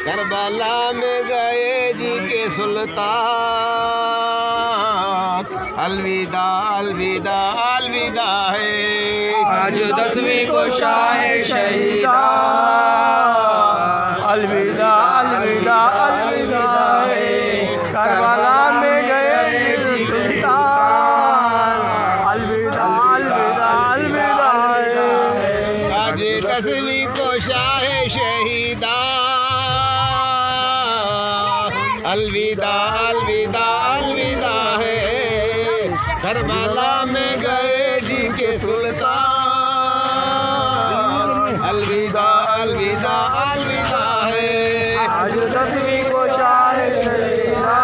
Karbala में गए जी के सुल्तान, अलविदा अलविदा अलविदा है। आज 10वीं को शाह शहीदा, अलविदा अलविदा अलविदा है। करबला में गए सुल्तान, अलविदा अलविदा अलविदा है। आज 10वीं को शाह शहीदा, अलविदा अलविदा अलविदा है। करबला में गए जी के सुल्तान, अलविदा अलविदा अलविदा है। आज 10वीं को शाह शहीदा,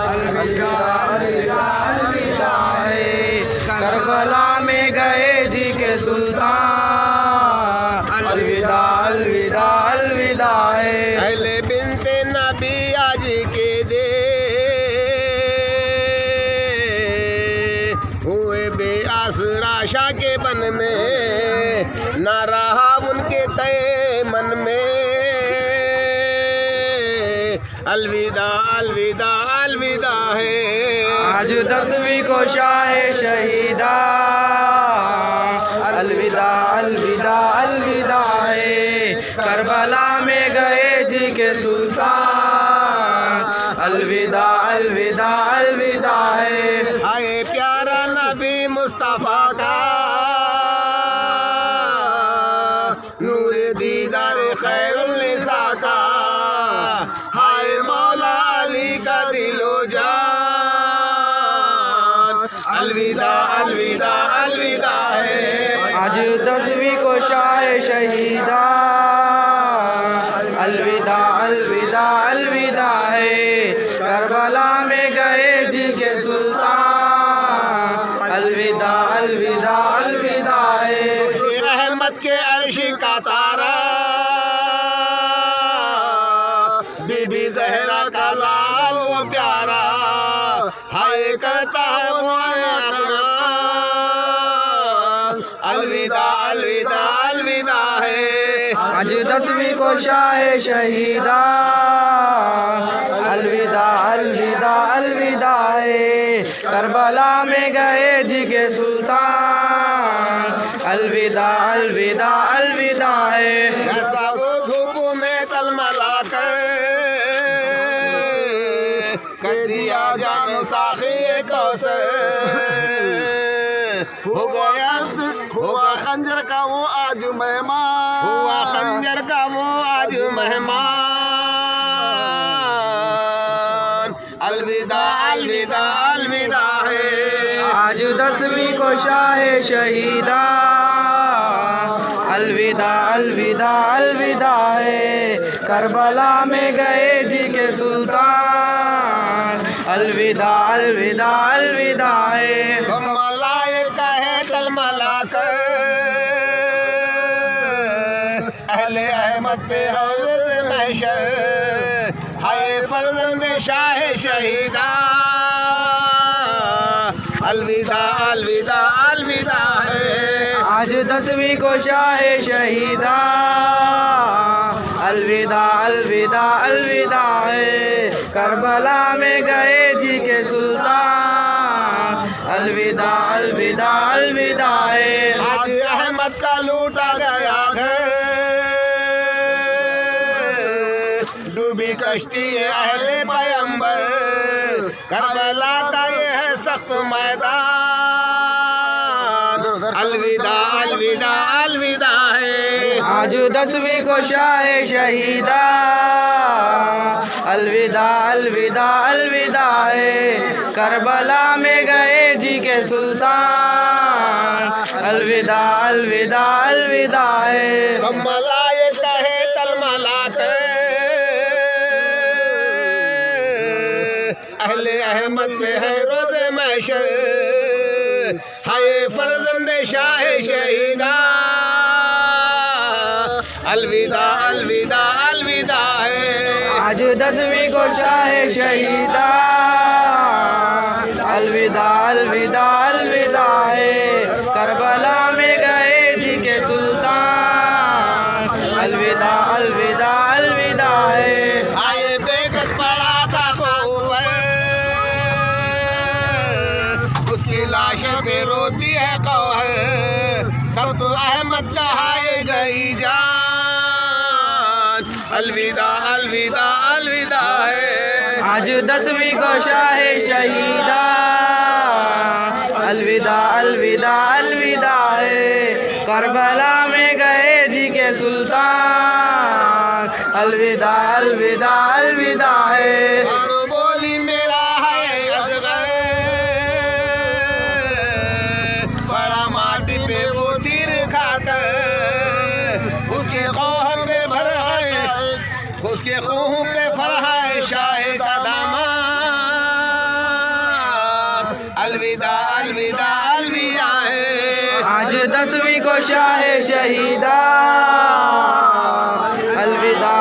अलविदा अलविदा अलविदा है। करबला में गए जी के सुल्तान, अलविदा अलविदा अलविदा है। अहले बिनते नबी आज के दे हुए बेआसरा शाह के बन में, ना रहा उनके तय मन में, अलविदा अलविदा अलविदा है। आज 10वीं को शाह शहीदा, अलविदा अलविदा अलविदा है। करबला में गए जी के सुल्तान, अलविदा अलविदा अलविदा है। आए प्यारा नबी मुस्तफ़ा का नूर दीदार खैरुल निसा का, हाय मौला अली का दिलो जान, अलविदा अलविदा अलविदा है। आज 10वीं को शाह शहीदा, अलविदा अलविदा अलविदा है। करबला में गए जी के सुल्तान, अलविदा अलविदा अलविदा है। शेर अहमद के अर्श का तारा, बीबी जहरा का लाल वो प्यारा, हाय करता है वो अपना, अलविदा अलविदा अलविदा है। आज 10वीं को शाह शहीदा, अलविदा अलविदा अलविदा है। करबला में गए जी के सुल्तान, अलविदा अलविदा अलविदा है। ऐसा वो धूप में तलमला कर दिया जानो साखी कौसर, हो गया हुआ खंजर का वो आज मेहमान, हुआ खंजर का वो आज मेहमान, अलविदा अलविदा अलविदा है। आज 10वीं को शाह शहीदा, अलविदा अलविदा अलविदा है। करबला में गए जी के सुल्तान, अलविदा अलविदा अलविदा है। मलाइक है तलमला कर अहले अहमद पे हज़रत महशर, हाय फर्जंद शाह शहीदा, अलविदा अलविदा अलविदा है। आज 10वीं को शाह शहीदा, अलविदा अलविदा अलविदा है। करबला में गए जी के सुल्तान, अलविदा अलविदा अलविदा है। आज अहमद का लूटा गया घर, डूबी कश्ती अहले पैगंबर, करबला का ये है सख्त मैदान, अलविदा अलविदा अलविदा है। आज 10वीं को शाह शहीदा, अलविदा अलविदा अलविदा है। करबला में गए जी के सुल्तान, अलविदा अलविदा अलविदा है। मलाइक है तलमला कर अहले अहमद पे है रोज़े महशर, हाय फर्जंद शाह शहीदा, अलविदा अलविदा अलविदा है। आज 10वीं को शाह शहीदा, अलविदा अलविदा अलविदा है। करबला में गए जी के सुल्तान, अलविदा अलविदा अलविदा है। आए बेकस पड़ा था ऊपर, उसकी लाश पे रोती है कौहर, सब तो अहमद कहाए गई जान। अलविदा अलविदा अलविदा है। आज 10वीं को शाह शहीदा, अलविदा अलविदा अलविदा है। करबला में गए जी के सुल्तान, अलविदा अलविदा अलविदा है। बोली मेरा है अजगर, बड़ा माटी पे वो तीर खाकर, उसके खोह पे भरा है, उसके खोह पे फरा है शाह का दामाद। अलविदा अलविदा अलविदा है। आज 10वीं को शाह शहीदा, अलविदा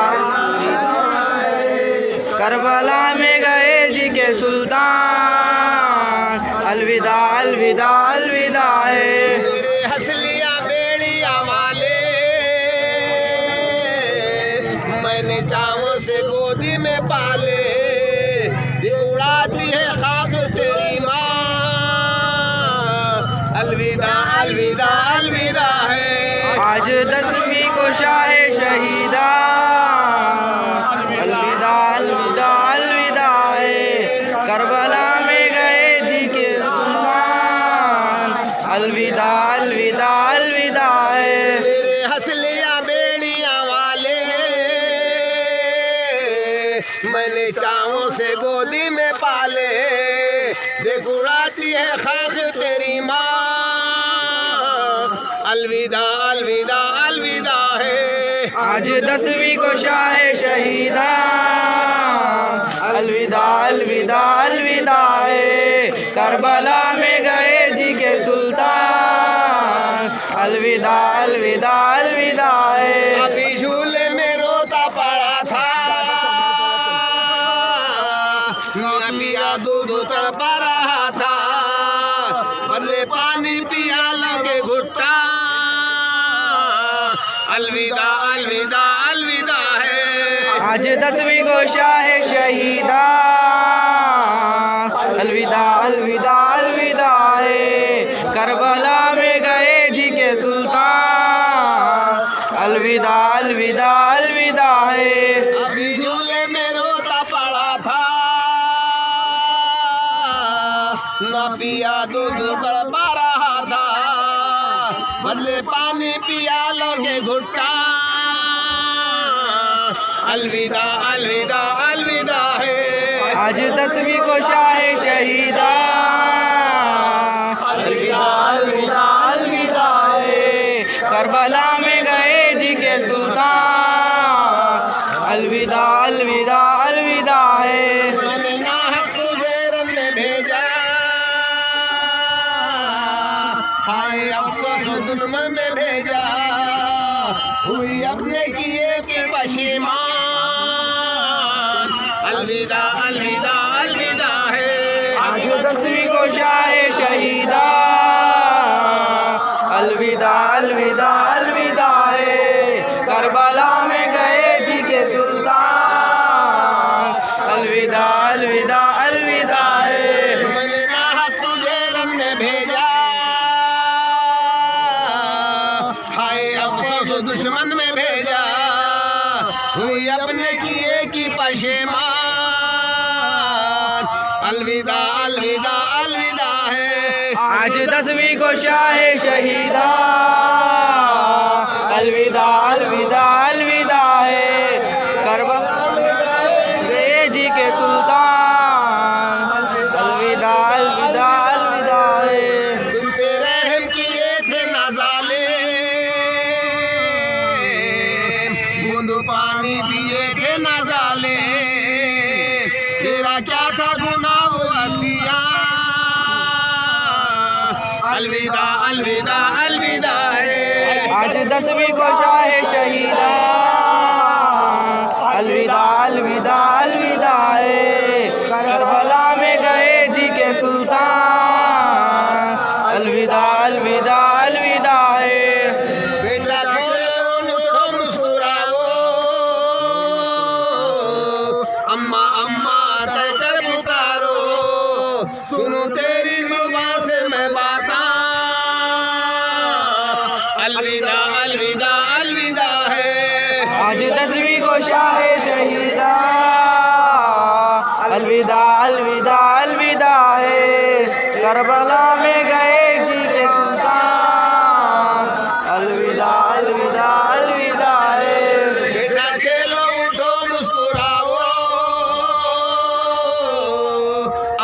करबला में गए जी के सुल्तान, अलविदा अलविदा अलविदा है। मेरे हसलिया बेड़िया वाले, मैंने चावों से गोदी में पाले, ये उड़ाती है खाक तेरी माँ। अलविदा अलविदा अलविदा है। आज 10वीं को शाह शहीदा, अलविदा अलविदा अलविदा है। करबला में गए जी के सुल्तान, अलविदा अलविदा अलविदा है। मेरे हसलिया बेड़िया वाले, मैंने चावों से गोदी में पाले, देख उड़ाती है खाक तेरी माँ। अलविदा अलविदा अलविदा है। आज 10वीं को शाह शहीदा, अलविदा अलविदा अलविदा है। करबला में गए जी के सुल्तान, अलविदा अलविदा अलविदा है। अभी झूले में रोता पड़ा था, नबिया दूध तड़पा रहा था, बदले पानी पिया लगे घुट्टा। अलविदा अलविदा अलविदा है। आज 10वीं को शाह शहीदा, अलविदा अलविदा अलविदा है। करबला में गए जी के सुल्तान, अलविदा अलविदा अलविदा है। अभी झूले में रोता पड़ा था, न पिया दूध तड़पा रहा था, बदले पानी पिया लोगे घुट्टा। अलविदा अलविदा अलविदा है। आज 10वीं को शाह शहीदा, अलविदा अलविदा अलविदा है। करबला में गए जी के सुल्तान, अलविदा अलविदा अलविदा है। मैंने नाहक तुझे रन में भेजा, हाय अफसोस दुश्मन में भेजा, हुई अपने किए के पशेमान। अलविदा अलविदा अलविदा है। आज 10वीं को शाह शहीदा, अलविदा अलविदा अलविदा है। करबला में गए जी के सुल्तान, अलविदा अलविदा अलविदा है। मैंने नाहक तुझे रन में भेजा, हाय अफसोस दुश्मन में भेजा, हुई अपने किए की पशेमान। अलविदा अलविदा अलविदा है। आज 10वीं को शाह शहीदा, अलविदा अलविदा अलविदा है। करबला में गए जी के सुल्तान, अलविदा अलविदा अलविदा है। तुम पे रहम किए थे नजाले, बूंदू पानी दिए थे नजाले, तेरा क्या था गुनाह वो असिया। अलविदा अलविदा अलविदा है। आज 10वीं को शाह शहीदा, अलविदा अलविदा अलविदा है। करबला में गए जी के सुल्तान, अलविदा अलविदा अलविदा है। बेटा खोलो मुस्कुरा आज 10वीं को शाह शहीदा, अलविदा अलविदा अलविदा है। करबला में गए जी के सुल्तान, अलविदा अलविदा अलविदा है। बेटा खेलो उठो मुस्कुराओ,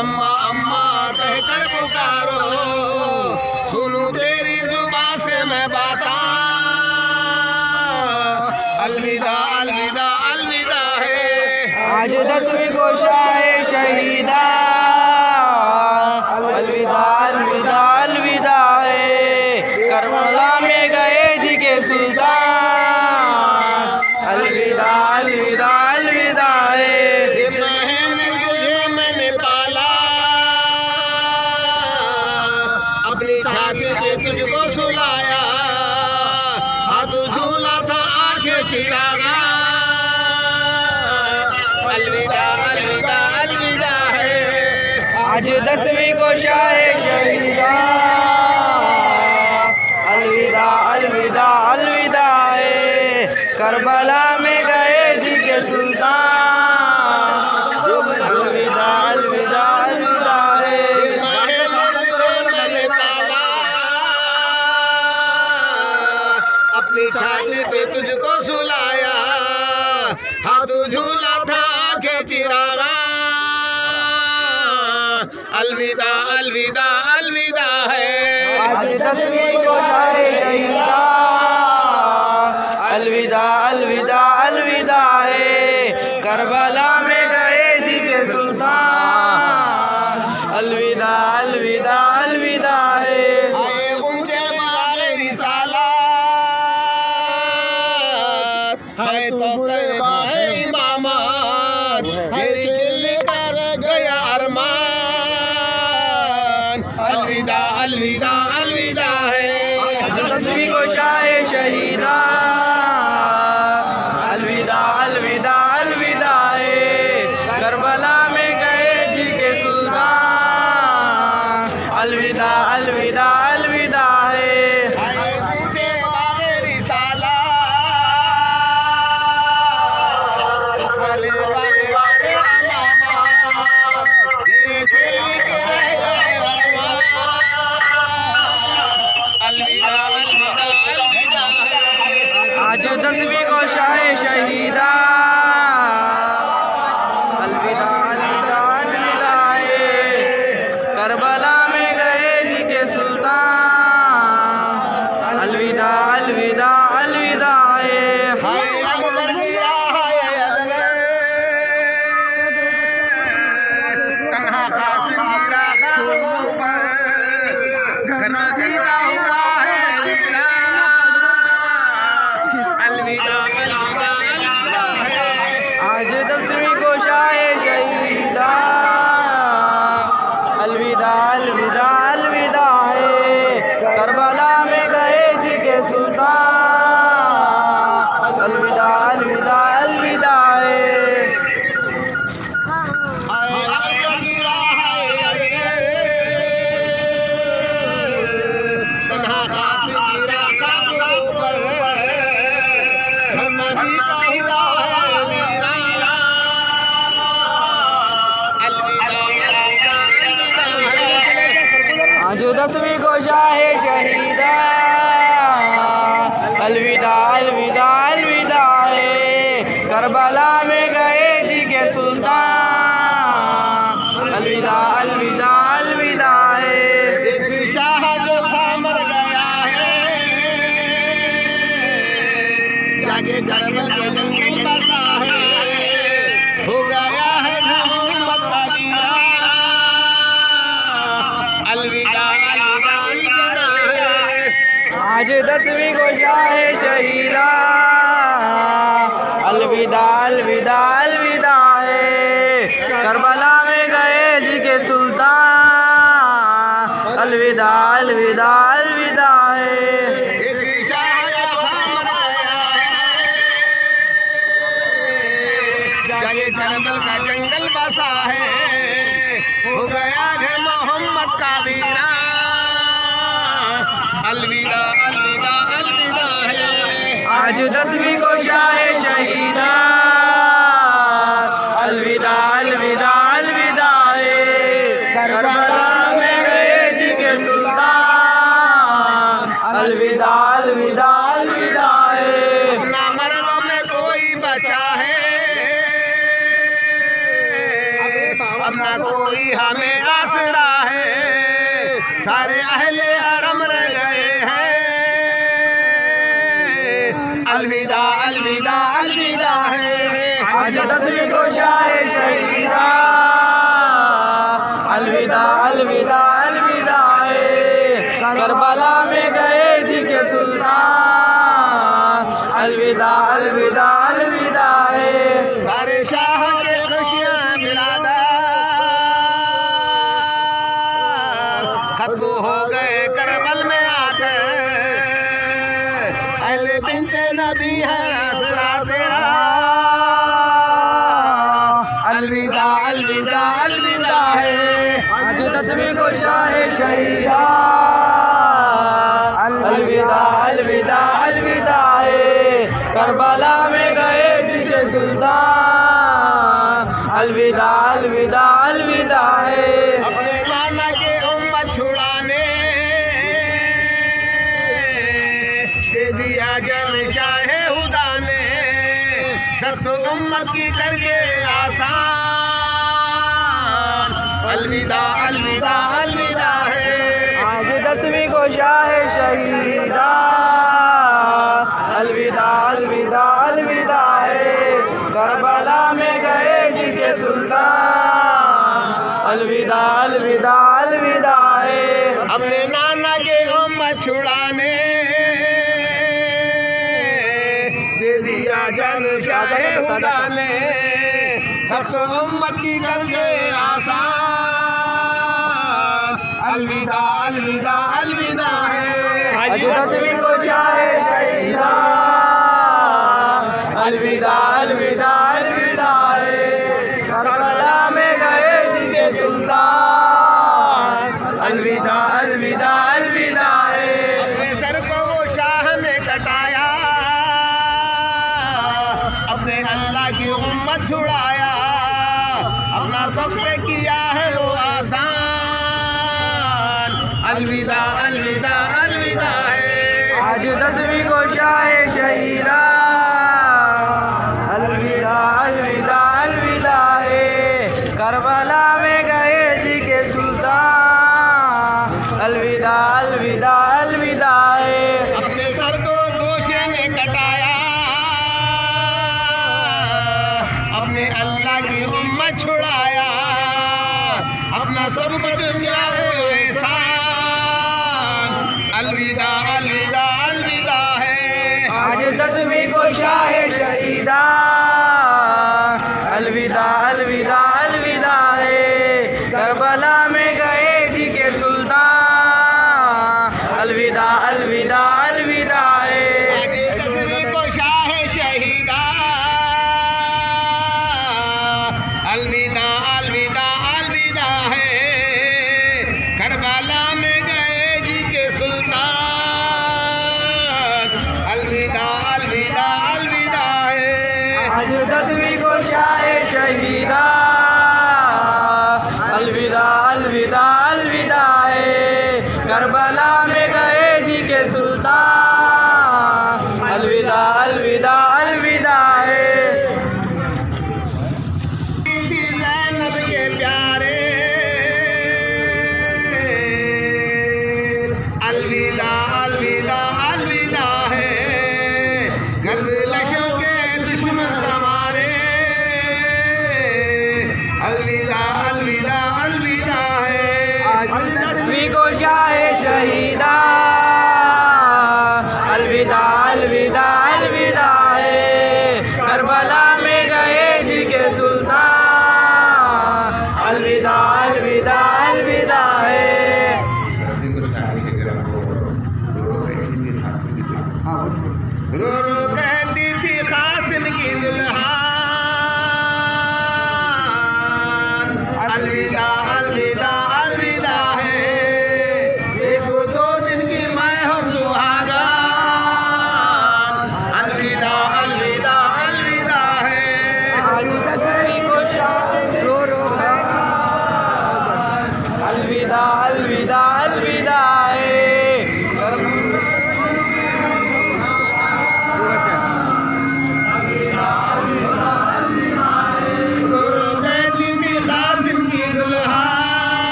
अम्मा अम्मा कहकर पुकारो, सुनूं तेरी जुबान से मैं बाता, अलविदा अलविदा अलविदा है। आज 10वीं को शाह शहीदा, अलविदा अलविदा अलविदा है। करबला में गए जी के सुल्तान, अलविदा अलविदा अलविदा है। बहन तुझे मैंने पाला, अपनी छाती पे तुझको सुलाया, हाथ झूला था आंखें चिरागा, अलविदा अलविदा अलविदा है। आज 10वीं को शाह शहीदा, अलविदा अलविदा अलविदा है। करबला में गए जी के सुल्तान, अलविदा अलविदा अलविदा है। मैंने पाला, अपनी छाती पे तुझको सुलाया, हाथ झूला था आंखें चिरागा, अलविदा अलविदा अलविदा है। आज 10वीं को शाह शहीदा, अलविदा अलविदा अलविदा है। करबला में गए जी के सुल्तान, अलविदा अलविदा अलविदा है। आए ऊंचे बागे रिसालत, है तो तैबा है इमामत, मेरी दिल कर गया अरमान, अलविदा अलविदा अलविदा है। आज 10वीं को शाह शहीदा, अलविदा अलविदा अलविदा है। करबला में गए जी के सुल्तान, अलविदा अलविदा अलविदा है। आए ऊंचे बागे रिसालत, भले बागे बागे अमानत, तेरे दिल के रह गए अरमान, अलविदा अलविदा अलविदा है। आज 10वीं को शाह शहीदा, अलविदा अलविदा अलविदा है। करबला में गए जी के सुल्तान, अलविदा अलविदा अलविदा है। हाय अकबर गिरा हाय अजगर, तन्हा कासिम गिरा खाबों पर, घना जीता हुआ है वीरान, अलविदा अलविदा अलविदा है। आज 10वीं को शाह शहीदा, अलविदा अलविदा अलविदा है। करबला में गए जी के सुल्तान, अलविदा अलविदा अलविदा है। हाय अकबर गिरा हाय अजगर, तन्हा कासिम गिरा खाबों पर, घना जीता हुआ है वीरान, अलविदा अलविदा अलविदा है। आज 10वीं को शाह शहीदा, अलविदा अलविदा अलविदा है। करबला में गए जी के सुल्तान, अलविदा अलविदा अलविदा है। एक शाह जो था मर गया है, जाके करबल के जंगल बसा है, हो गया है घर मोहम्मद का वीरान, अलविदा अलविदा अलविदा है। आज 10वीं को शाह शहीदा, अलविदा अलविदा अलविदा है। करबला में गए जी के सुल्तान, अलविदा अलविदा अलविदा है। एक शाह जो था मर गया है, जाके करबल का जंगल बसा है, हो गया घर मोहम्मद का वीरान, अलविदा अलविदा अलविदा है। आज 10वीं को शाह कोई बचा है, अब ना कोई हमें आसरा है, सारे अहले हरम रह गए हैं। अलविदा अलविदा अलविदा है, आज 10वीं को शाह शहीदा, अलविदा अलविदा अलविदा है। करबला में गए जी के सुल्तान, अलविदा अलविदा अलविदा है। सारे शाह के खुशियाँ बिरादर खत्म हो गए करबल में आकर, अहले बिन्ते नबी है रास्ता तेरा। अलविदा अलविदा अलविदा है, आज 10वीं को शाह शहीदा, अलविदा अलविदा अलविदा है। करबला में गए जी के सुल्तान, अलविदा अलविदा अलविदा है। अपने नाना के उम्मत छुड़ाने दे दिया जन शाह हुदा ने, सख्त उम्मत की करके आसान। अलविदा अलविदा अलविदा है, आज 10वीं को शाह शहीदा, अलविदा अलविदा अलविदा है। करबला में गए जिसके सुल्तान, अलविदा अलविदा अलविदा है। अपने नाना के उम्मत छुड़ाने दे दिया जन शाह हुदा ने, सख्त उम्मत की करके आसान। अलविदा अलविदा अलविदा है, आज 10वीं को शाह शहीदा, अलविदा अलविदा अलविदा है। करबला में गए जिसके सुल्तान, अलविदा अलविदा अलविदा है। अपने सर को वो शाह ने कटाया, अपने अल्लाह की उम्मत छुड़ाया, अपना सब पे किया है वो आसान। अलविदा अलविदा अलविदा है, आज 10वीं को शाह शहीदा, अलविदा अलविदा अलविदा है। करबला में गए जी के सुल्तान, अलविदा अलविदा अलविदा है। अपने सर को दोषियों ने कटाया, अपने अल्लाह की उम्मत छुड़ाया, अपना सब कुछ मिला है एहसान। अलविदा अलविदा अलविदा है, आज 10वीं को शाह शहीदा, अलविदा अलविदा अलविदा है। करबला में गए जी के सुल्तान, अलविदा अलविदा अलविदा है। आज 10वीं को शाह शहीदा, अलविदा अलविदा अलविदा है। करबला में गए जी के सुल्तान, अलविदा अलविदा अलविदा है। आज 10वीं को शाह शहीदा, अलविदा अलविदा अलविदा है। करबला में गए जी के सुल्तान, अलविदा अलविदा अलविदा है। ज़ैनब के प्यारे, अलविदा अलविदा अलविदा है। गर्दलशों के दुश्मन हमारे, अलविदा अलविदा अलविदा है। आज 10वीं को शाह शहीदा, अलविदा अलविदा अलविदा है। करबला में गए जी के सुल्तान, अलविदा अलविदा अलविदा है। रो रो कहती थी कासिम की दुल्हन, अलविदा अलविदा अलविदा है। एक दो दिन की मैं हूँ सुहागन, अलविदा अलविदा अलविदा है।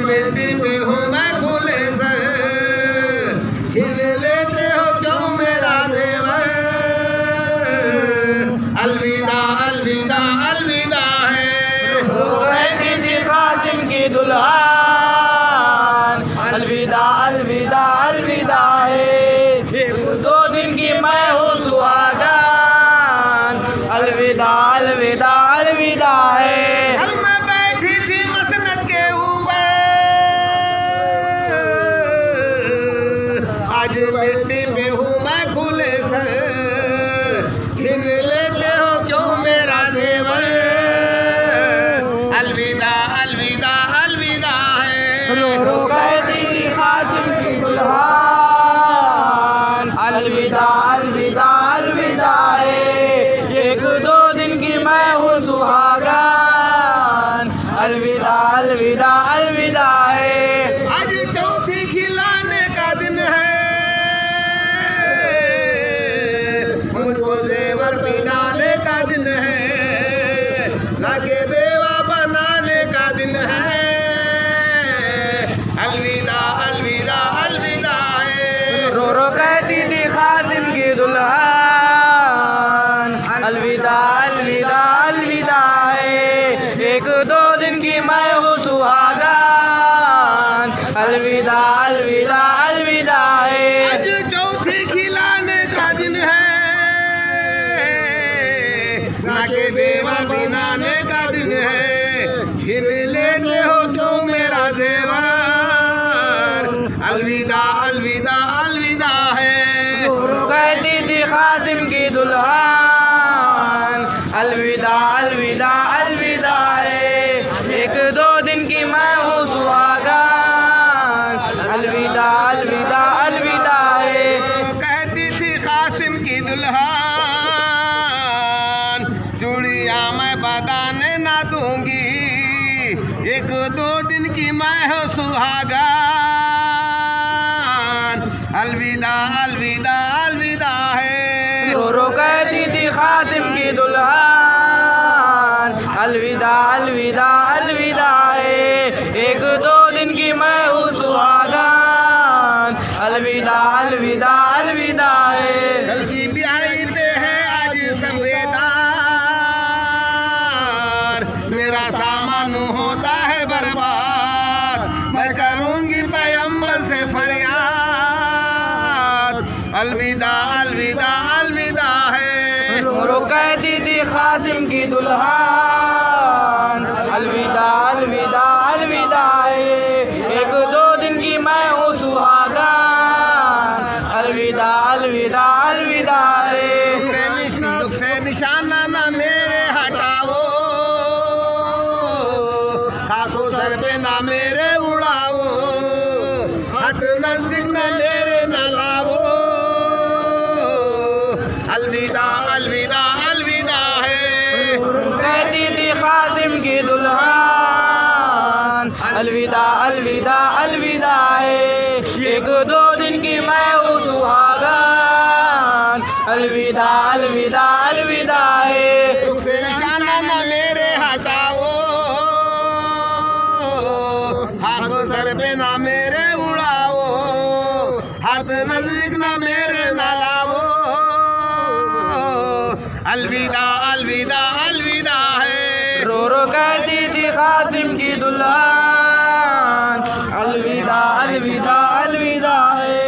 मिट्टी पे हूँ मैं खुले सर, छीन लेते हो क्यों मेरा जेवर। अलविदा अलविदा अलविदा है। दीदी कासिम की दुल्हन, अलविदा अलविदा अलविदा है। 1-2 दिन की मैं हूँ सुहागन, अलविदा अलविदा अलविदा है। कल मैं बैठी थी मसनद के ऊपर, आज मिट्टी पे हूँ मैं खुले सर, छीन लेते हो क्यों मेरा जेवर। अलविदा अलविदा अलविदा है। रो रो गए दीदी कासिम की दुल्हन, अलविदा अलविदा अलविदा है। 1-2 दिन की मैं हूँ सुहागन, अलविदा अलविदा अलविदा है। आज चौथी खिलाने का दिन है, मुझको जेवर पिलाने का दिन है, ना के बेवा बनाने का दिन है। अलविदा अलविदा अलविदा है। रो रो गए दीदी कासिम की दुल्हन, अलविदा अलविदा अलविदा है। 1-2 दिन की मैं हूँ सुहागन, अलविदा अलविदा अलविदा है। आज चौथी खिलाने का दिन है, ना के बेवा बनाने का दिन है, छीन लेते हो क्यों मेरा जेवर। अलविदा अलविदा अलविदा है। रो गए दीदी कासिम की दुल्हन, अलविदा अलविदा अलविदा है। 1-2 दिन की मैं हूँ सुहागन, अलविदा अलविदा अलविदा है। कहती थी कासिम की दुल्हन, चूड़ियाँ मैं बदाने ना दूंगी, 1-2 दिन की मैं हूँ सुहागन। अलविदा अलविदा अलविदा है। रो रो गए दीदी कासिम की दुल्हन, अलविदा अलविदा अलविदा है। 1-2 दिन की मैं हूँ सुहागन, अलविदा अलविदा अलविदा है। कल की ब्याही पे है आज संवेदार, मेरा सामान होता है बर्बाद, मैं करूंगी पैगंबर से फरियाद। अलविदा अलविदा अलविदा है। रो रो गए दीदी कासिम की दुल्हन, अलविदा अलविदा अलविदा है। 1-2 दिन की मैं हूँ सुहागन, अलविदा अलविदा अलविदा है। दुख से निशाना ना मेरे हटाओ, खाको सर पे ना मेरे उड़ाओ, हाथ नजदीक ना मेरे ना लाओ। अलविदा अलविदा अलविदा है। कहती थी कासिम की दुल्हन, अलविदा अलविदा अलविदा है। 1-2 दिन की मैं हूँ सुहागन, अलविदा अलविदा अलविदा है। दुख से निशाना ना मेरे हटाओ, हाथों सर पे ना मेरे उड़ाओ, हाथ नजदीक ना मेरे ना लाओ। अलविदा अलविदा अलविदा है। रो रो कहती थी कासिम की दुल्हन, अलविदा अलविदा अलविदा है।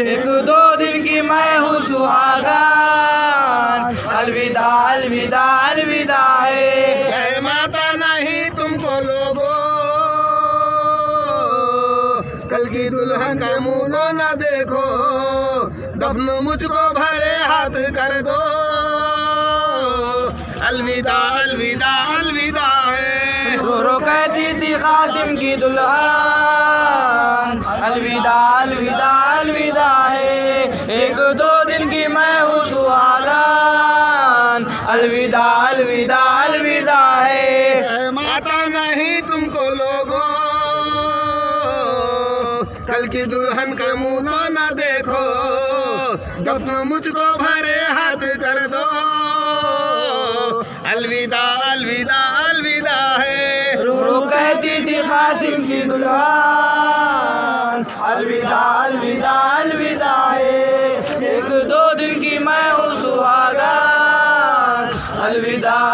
1-2 दिन की मैं हूँ सुहागन, अलविदा अलविदा अलविदा है। जय माता नहीं तुमको लोगो, कल की दुल्हन का मुंह को न देखो, दफन मुझको भरे हाथ कर दो। अलविदा अलविदा अलविदा है। रो रो कहती थी कासिम की दुल्हन, अलविदा अलविदा अलविदा है। 1-2 दिन की मैं हूँ सुहागन, अलविदा अलविदा अलविदा है। जय माता नहीं तुमको लोगो, कल की दुल्हन का मुंह तो न देखो, दफन मुझको भरे हाथ कर दो। अलविदा अलविदा अलविदा है। रो रो कहती थी कासिम की दुल्हन,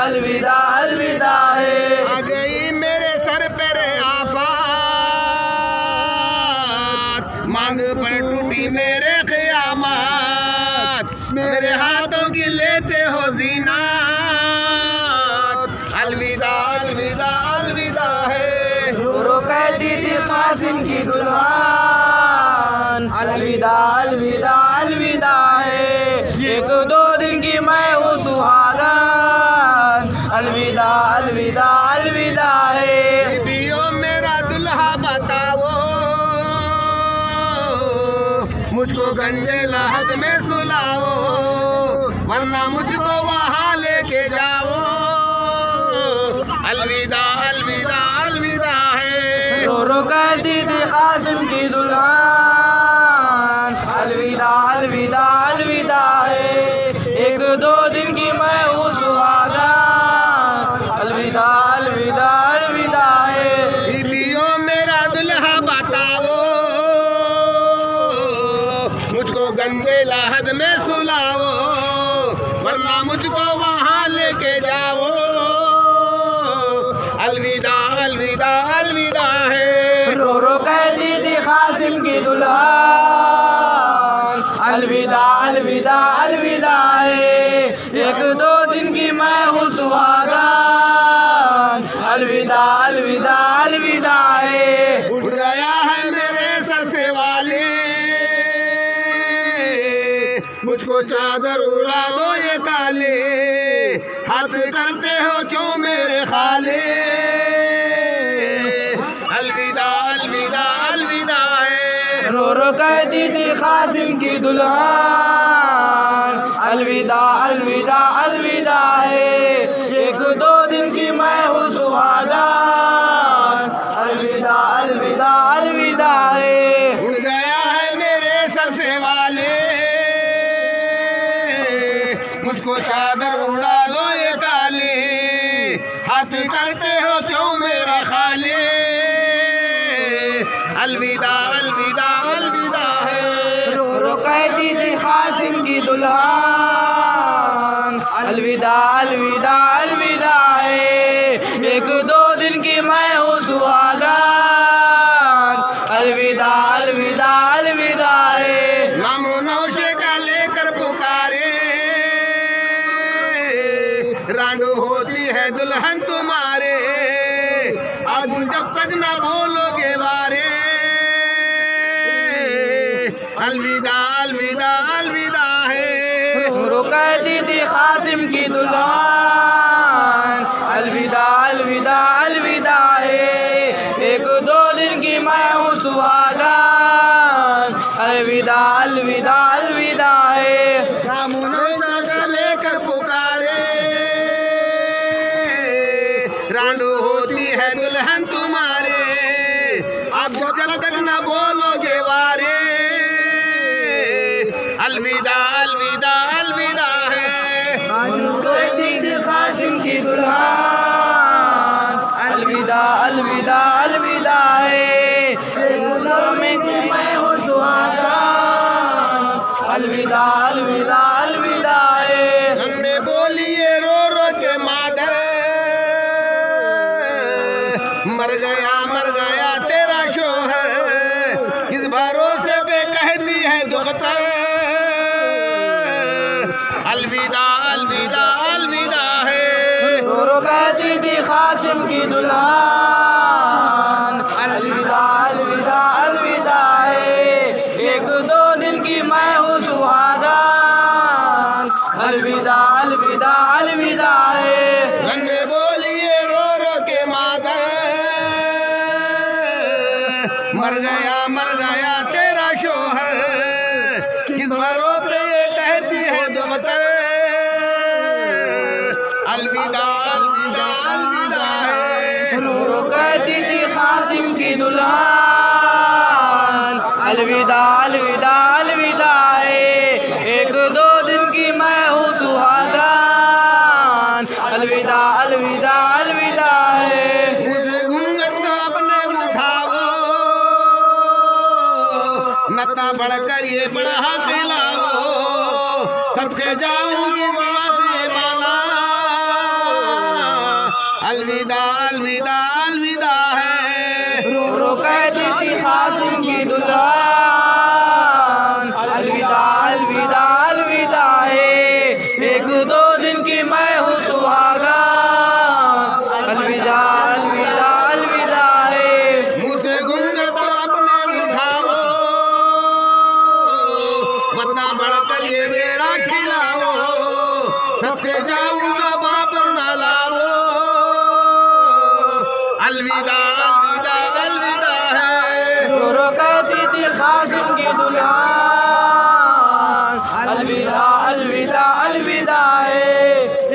अलविदा अलविदा है। आ गई मेरे सर पर आफत, मांग पर टूटी मेरे क़यामत, मेरे हाथों की लेते हो ज़ीनत, अलविदा अलविदा अलविदा है। रो रो कहती थी कासिम की दुल्हन, अलविदा अलविदा अलविदा है। एक दो दिन की मैं हूँ सुहागन, अलविदा अलविदा अलविदा है। बीबियों मेरा दुल्हा बताओ, मुझको गंजे लहद में सुलाओ, वरना मुझको वहाँ लेके जाओ, अलविदा अलविदा अलविदा है। रो रो कहती थी कासिम की दुल्हन, अलविदा अलविदा अलविदा है। एक दो दिन की मैं हूँ सुहागन, अलविदा अलविदा अलविदा है। बीबियों मेरा दुल्हा बताओ, मुझको गंजे लहद में सुलाओ, वरना मुझको वहाँ लेके जाओ, अलविदा अलविदा अलविदा है। रो रो कहती थी कासिम की दुल्हन, अलविदा अलविदा अलविदा है। एक दो दिन की मैं हूँ सुहागन, अलविदा अलविदा अलविदा है। उठ गया है मेरे सर से वाले, मुझको चादर उड़ा दो ये काले, हाथ करते हो क्यों मेरे खाले, अलविदा अलविदा अलविदा है। रो रो कहती थी कासिम की दुल्हन, अलविदा अलविदा अलविदा है। एक दो दिन की मैं हूँ सुहागन, अलविदा अलविदा अलविदा है। उड़ गया है मेरे सर से वाले, मुझको चादर उड़ा दो ये काले, हाथ करते हो क्यों मेरा खाले, अलविदा अलविदा अलविदा है। रो रो कहती थी कासिम की दुल्हन, अलविदा अलविदा अलविदा है। एक दो दिन की मैं हूँ सुहागन, अलविदा अलविदा अलविदा है। नामो नौशे का लेकर पुकारे, रांडो होती है दुल्हन तुम्हारे, अब जब तक ना बोलोगे बारे, अलविदा अलविदा अलविदा है। रो कहती थी कासिम की दुल्हन, अलविदा अलविदा अलविदा है। एक दो दिन की मैं हूँ सुहागन, अलविदा अलविदा अलविदा है। नामो नौशे का लेकर पुकारे, रांडो होती है दुल्हन तुम्हारे, अब जब तक ना बोलोगे बारे, अलविदा अलविदा अलविदा है। कहती थी कासिम की दुल्हन, अलविदा अलविदा अलविदा है। एक दो में की मैं हूँ सुहागन, अलविदा अलविदा अलविदा है। नन्हे बोलिए रो रो के मादर, मर गया तेरा शोहर, इस भरोसे पे कहती है दुख्तर, अलविदा अलविदा अलविदा है। रो कहती थी कासिम की दुल्हन, अलविदा अलविदा अलविदा है। एक दो दिन की मैं हूँ सुहागन, अलविदा अलविदा अलविदा है। नन्हे बोलिए रो रो के मादर, मर गया तेरा शोहर, किस भरोसे ये कहती है दुख्तर, अलविदा अलविदा अलविदा है। रो रो कहती थी कासिम की दुल्हन, अलविदा अलविदा अलविदा है। एक दो दिन की मैं हूँ सुहागन, अलविदा अलविदा अलविदा है। मुझे घूंघट तो अपने उठाओ, नत्ता बढ़कर ये बढ़ा खिलाओ, सबसे जाऊंगी वहाँ से बाला, अलविदा अलविदा अलविदा है। रो रो कहती थी कासिम की दुल्हन अलविदा अलविदा अलविदा है। एक दो दिन की मैं हूँ सुहागन अलविदा अलविदा अलविदा है। मुझसे घूंघट अपने उठाओ, वरना बढ़कर ये बेड़ा खिलाओ, सबसे जाऊं ज़बां पर न लाओ। अलविदा अलविदा अलविदा है। रो रो कहती थी कासिम की दुल्हन अलविदा अलविदा अलविदा है।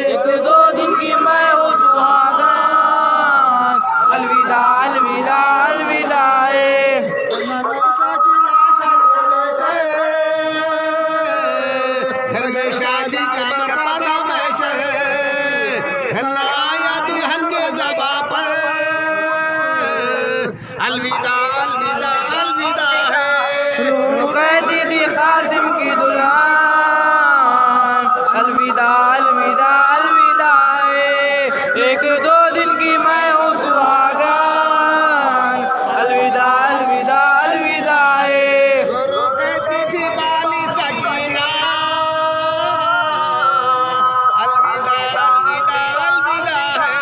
एक दो दिन की मैं हूँ सुहागन अलविदा अलविदा अलविदा है। घर में शादी का बरपादा महशर, धन्ना आया दुल्हन के ज़बां पर। अलविदा अलविदा अलविदा है। रो रो कहती थी कासिम की दुल्हन अलविदा अलविदा अलविदा है। एक दो दिन की मैं हूँ सुहागन अलविदा अलविदा अलविदा है। रो रो कहती थी बाली सकीना, अलविदा अलविदा अलविदा है।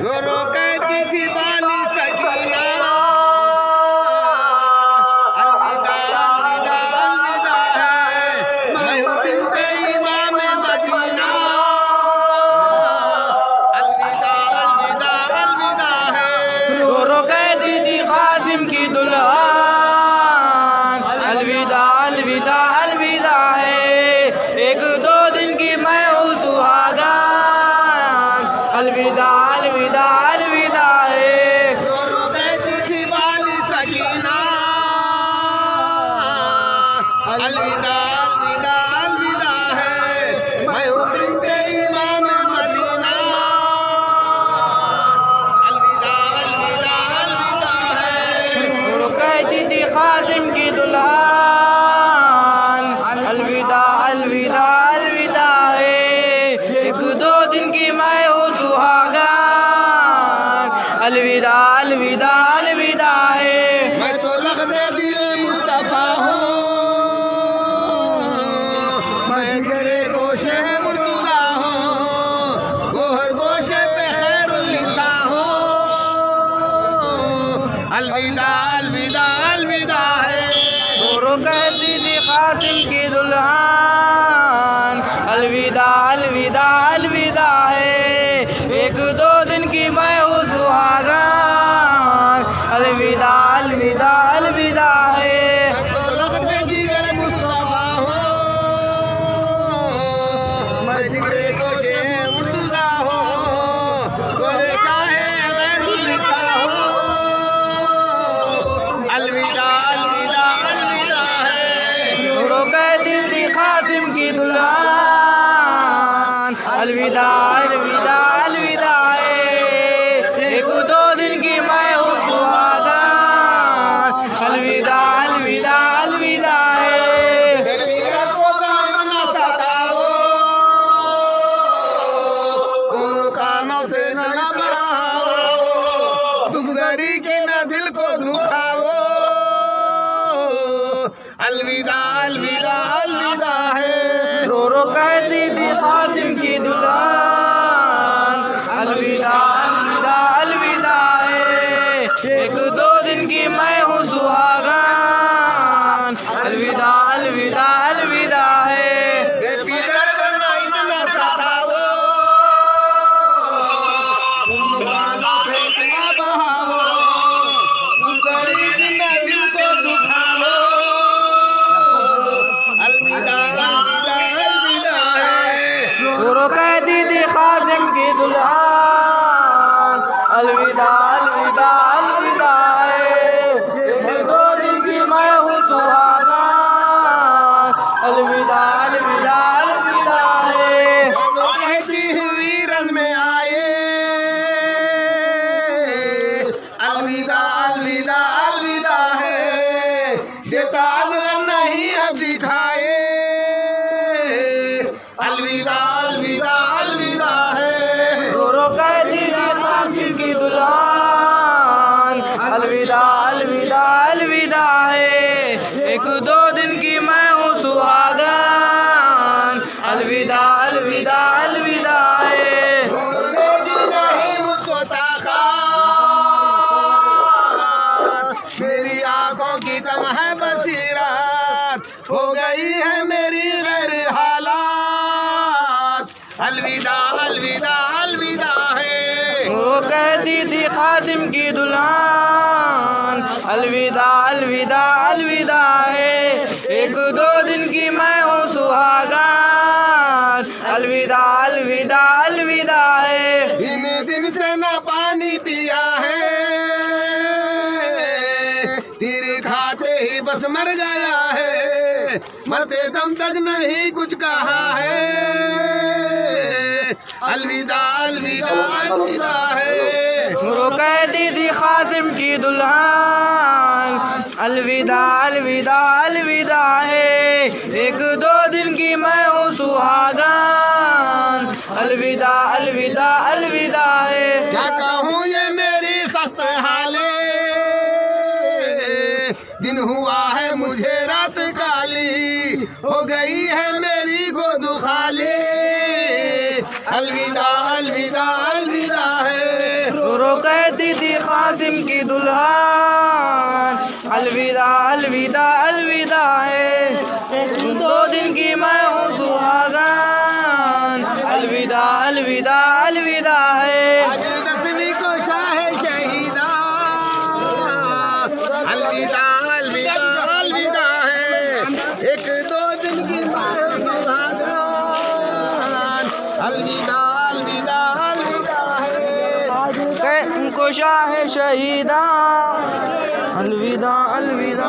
रो रो कहती थी बाली सकीना, अलविदा अलविदा अलविदा है। मैं हूँ बिन्ते इमाम मदीना, अलविदा अलविदा अलविदा है। रो रो कहती थी कासिम की दुल्हन अलविदा अलविदा अलविदा है। एक दो दिन की मैं हूँ सुहागन अलविदा अलविदा अलविदा है। रो रो कहती थी बाली सकीना, अलविदा अलविदा अलविदा है। मैं हूँ बिन्ते इमाम मदीना, अलविदा अलविदा अलविदा है। रो कहती थी कासिम की दुल्हन अलविदा अलविदा अलविदा है। एक दो दिन की मैं हूँ सुहागन अलविदा अलविदा अलविदा है। मैं तो लख्ते दिल मुस्तफा हूँ, मैं गिरे गोशे मुर्तज़ा हूँ, गोहर गोशे पे खैरुल्निसा हूँ। अलविदा अलविदा अलविदा है। रो कहती थी कासिम की दुल्हन अलविदा अलविदा अलविदा है। एक दो दिन की मैं हूँ सुहागन अलविदा अलविदा अलविदा है। मैं तो लख्ते जिगर मुस्तफा हूँ, मैं जिगरे गोशे मुर्तज़ा हूँ, गोरे शाहे खैरुल्निसा हूँ। अलविदा अलविदा अलविदा है। रो कहती थी कासिम की दुल्हन अलविदा अलविदा अलविदा है। एक दो दिन की मैं हूँ सुहागन अलविदा अलविदा अलविदा है। दरवीरा को दाम न सताओ, उन कानों से न बहाओ, दुखदरी की न दिल को दुखाओ। अलविदा अलविदा अलविदा है। रो रो कहती थी कासिम की दुल्हन अलविदा अलविदा अलविदा है। एक दो दिन की मैं हूँ सुहागन अलविदा अलविदा अलविदा है। बेफिक्र करना इतना सताओ, उन कानों से इतना बहाओ, दुखदरी की न दिल को दुखाओ। अलविदा अलविदा अलविदा है। रो रो कहती थी अलविदा अलविदा है, एक दो दिन की मैं हूँ सुहागन। अलविदा अलविदा अलविदा है, नहीं मुझको ताकत, मेरी आंखों की कम है बसीरत, हो गई है मेरी गैर हालात। अलविदा अलविदा अलविदा है। वो कहती थी कासिम की दुल्हन, अलविदा अलविदा अलविदा है, एक दो दिन की मैं हूँ सुहागन। अलविदा अलविदा अलविदा है, इन दिन से न पानी पिया है, तीर खाते ही बस मर गया है, मरते दम तक नहीं कुछ कहा है। अलविदा अलविदा अलविदा है। वो कहती थी कासिम की दुल्हन, अलविदा अलविदा अलविदा है, एक दो दिन की मैं हूँ सुहागन। अलविदा अलविदा अलविदा है, क्या कहूँ ये मेरी सस्त हाले, दिन हुआ है मुझे रात काली, हो गई है मेरी गोद खाली। अलविदा अलविदा अलविदा है। रो कहती थी कासिम की दुल्हन, अलविदा अलविदा अलविदा है, एक दो दिन की मैं हूँ सुहागन। अलविदा अलविदा अलविदा है, आज 10वीं को शाह शहीदा। अलविदा अलविदा अलविदा है, एक दो दिन की मैं सुहागन। अलविदा अलविदा अलविदा है। उनको शाह शहीदा। अलविदा अलविदा।